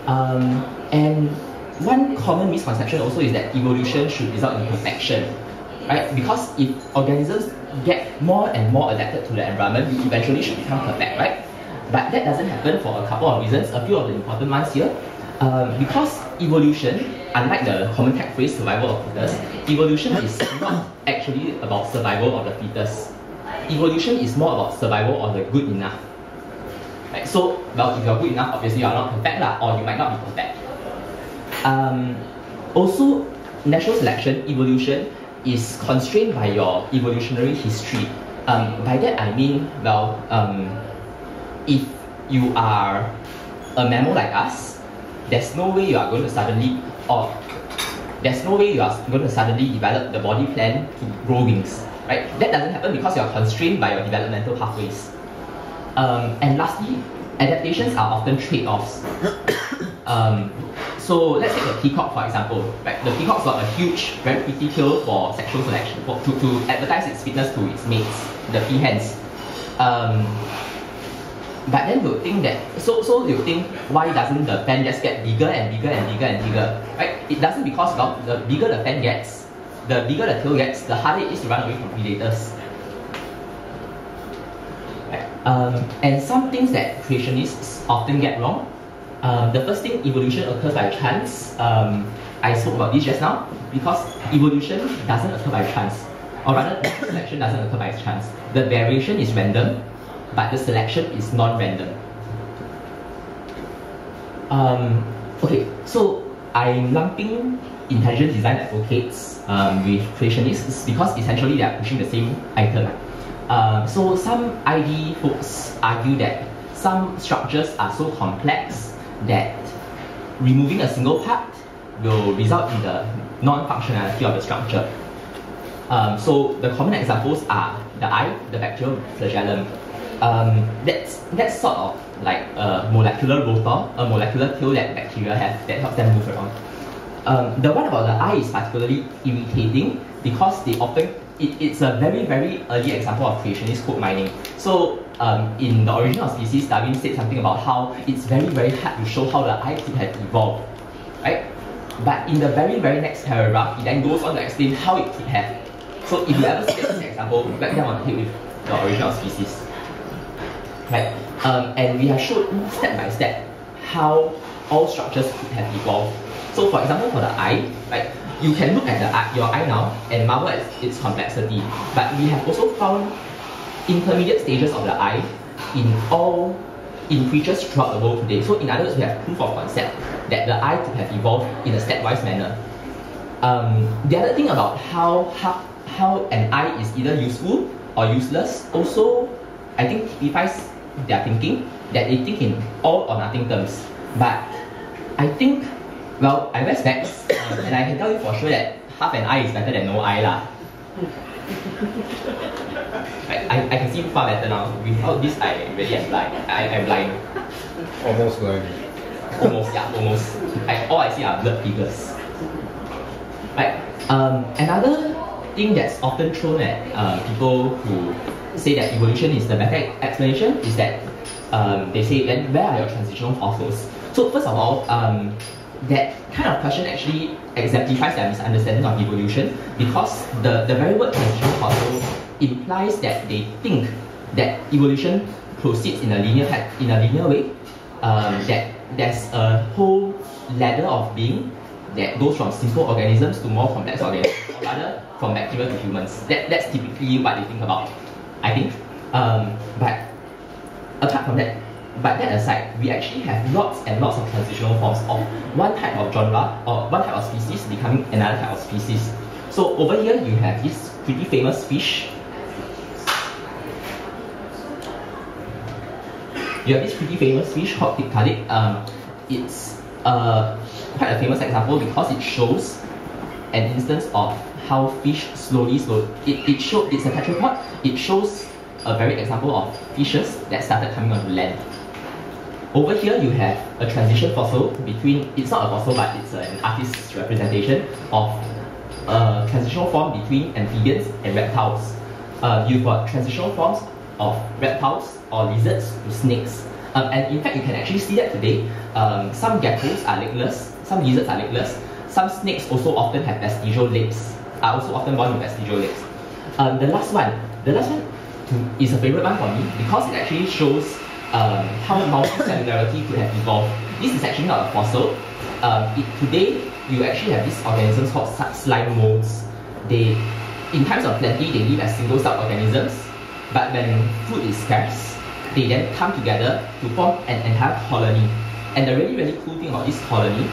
And one common misconception also is that evolution should result in perfection, right? Because if organisms get more and more adapted to the environment, we eventually should become perfect, right? But that doesn't happen for a couple of reasons, a few of the important ones here. Because evolution, unlike the common tech phrase survival of fetus, evolution is not actually about survival of the fetus. Evolution is more about survival of the good enough. Right? So, well, if you're good enough, obviously you're not perfect, or you might not be perfect. Also, natural selection, evolution, is constrained by your evolutionary history. By that I mean, well, if you are a mammal like us, there's no way you are going to suddenly, develop the body plan to grow wings, right? That doesn't happen because you are constrained by your developmental pathways. And lastly, adaptations are often trade-offs. So let's take the peacock for example. Right? The peacock's got a huge, very pretty tail for sexual selection, to advertise its fitness to its mates, the peahens. But then you'll think that, so you'll think, why doesn't the fan just get bigger and bigger and bigger and bigger? Right? It doesn't, because the bigger the fan gets, the bigger the tail gets, the harder it is to run away from predators. Right? And some things that creationists often get wrong. The first thing, evolution occurs by chance. I spoke about this just now, because evolution doesn't occur by chance, or rather, selection doesn't occur by chance. The variation is random, but the selection is non-random. Okay, so I'm lumping intelligent design advocates with creationists because essentially they are pushing the same item. So some ID folks argue that some structures are so complex that removing a single part will result in the non-functionality of the structure. So the common examples are the eye, the bacterial flagellum. That's sort of like a molecular rotor, a molecular tail that bacteria have that helps them move around. The one about the eye is particularly irritating because they often, it's a very, very early example of creationist code mining. So in the Origin of Species, Darwin said something about how it's very, very hard to show how the eye could have evolved, right? But in the very, very next paragraph, it then goes on to explain how it could have. So if you ever see this example, write them on the head with the Origin of Species. Right? And we have shown step by step how all structures could have evolved. So for example, for the eye, right, you can look at your eye now and marvel at its complexity. But we have also found intermediate stages of the eye in creatures throughout the world today. So in other words, we have proof of concept that the eye could have evolved in a stepwise manner. The other thing about how an eye is either useful or useless also, I think, typifies their thinking, that they think in all or nothing terms. But I think, well, I wear specs, and I can tell you for sure that half an eye is better than no eye lah. I can see far better now. Without this, I really am blind. I'm blind. Almost blind. Almost, yeah, almost. All I see are blurred figures. Right. Another thing that's often thrown at people who say that evolution is the better explanation is that they say, then where are your transitional fossils? So first of all, that kind of question actually exemplifies their misunderstanding of evolution, because the very word transitional fossil implies that they think that evolution proceeds in a linear way, that there's a whole ladder of being that goes from simple organisms to more complex organisms, or rather from bacteria to humans. That's typically what they think about, I think. But apart from that, but that aside, we actually have lots and lots of transitional forms of one type of genre or one type of species becoming another type of species. So over here you have this pretty famous fish. You have this pretty famous fish called piccardic. It's quite a famous example because it shows an instance of how fish slowly, it's a tetrapod. It shows a very example of fishes that started coming onto land. Over here you have a transition fossil between, it's not a fossil but it's an artist's representation of a transitional form between amphibians and reptiles. You've got transitional forms of reptiles or lizards to snakes. And in fact, you can actually see that today. Some geckos are legless, some lizards are legless, some snakes also often have vestigial legs, are also often born with vestigial legs. The last one is a favorite one for me because it actually shows how multicellularity could have evolved. This is actually not a fossil. Today, you actually have these organisms called slime molds. In times of plenty, they live as single-celled organisms, but when food is scarce, they then come together to form an entire colony. And the really, really cool thing about this colony,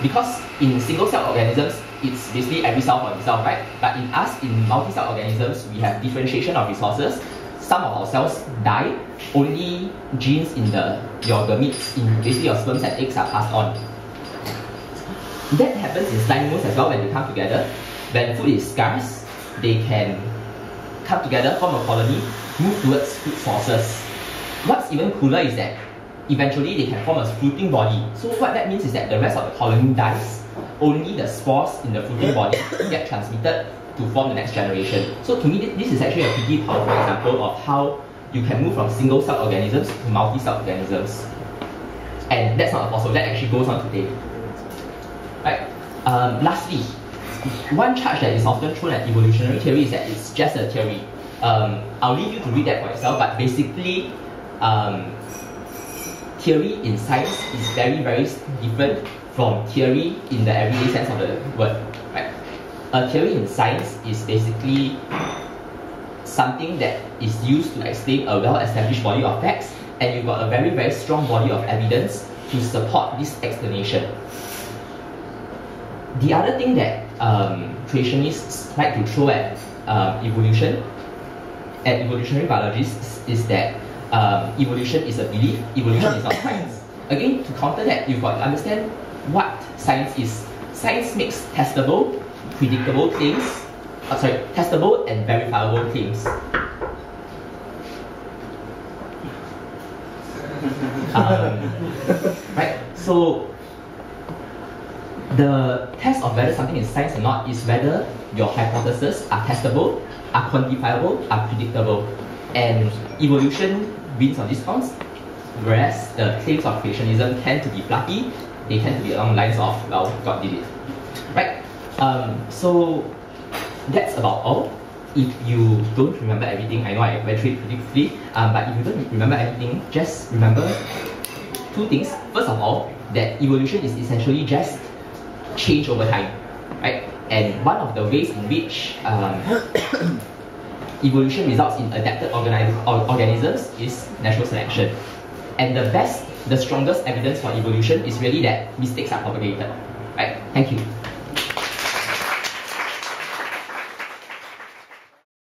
because in single-celled organisms, it's basically every cell for itself, right? But in us, in multi-celled organisms, we have differentiation of resources. Some of our cells die, only genes in your gametes, in basically your sperms and eggs are passed on. That happens in slime molds as well when they come together. When food is scarce, they can come together, form a colony, move towards food sources. What's even cooler is that eventually they can form a fruiting body. So what that means is that the rest of the colony dies, only the spores in the fruiting body get transmitted to form the next generation. So to me, this is actually a pretty powerful example of how you can move from single-celled organisms to multi-celled organisms. And that's not a fossil, that actually goes on today. Right. Lastly, one charge that is often thrown at evolutionary theory is that it's just a theory. I'll leave you to read that for yourself, but basically, theory in science is very, very different from theory in the everyday sense of the word. Right? A theory in science is basically something that is used to explain a well-established body of facts, and you've got a very, very strong body of evidence to support this explanation. The other thing that creationists like to throw at evolution, at evolutionary biologists, is that evolution is a belief, evolution is not science. Again, to counter that, you've got to understand what science is. Science makes testable, predictable claims, testable and verifiable claims. Right, so the test of whether something is science or not is whether your hypotheses are testable, are quantifiable, are predictable. And evolution wins on these counts, whereas the claims of creationism tend to be fluffy, they tend to be along the lines of, well, God did it. Right? So that's about all. If you don't remember everything, I know I went through it pretty quickly, but if you don't remember anything, just remember two things. First of all, that evolution is essentially just change over time, right? And one of the ways in which evolution results in adapted organisms is natural selection. And the strongest evidence for evolution is really that mistakes are propagated, right? Thank you.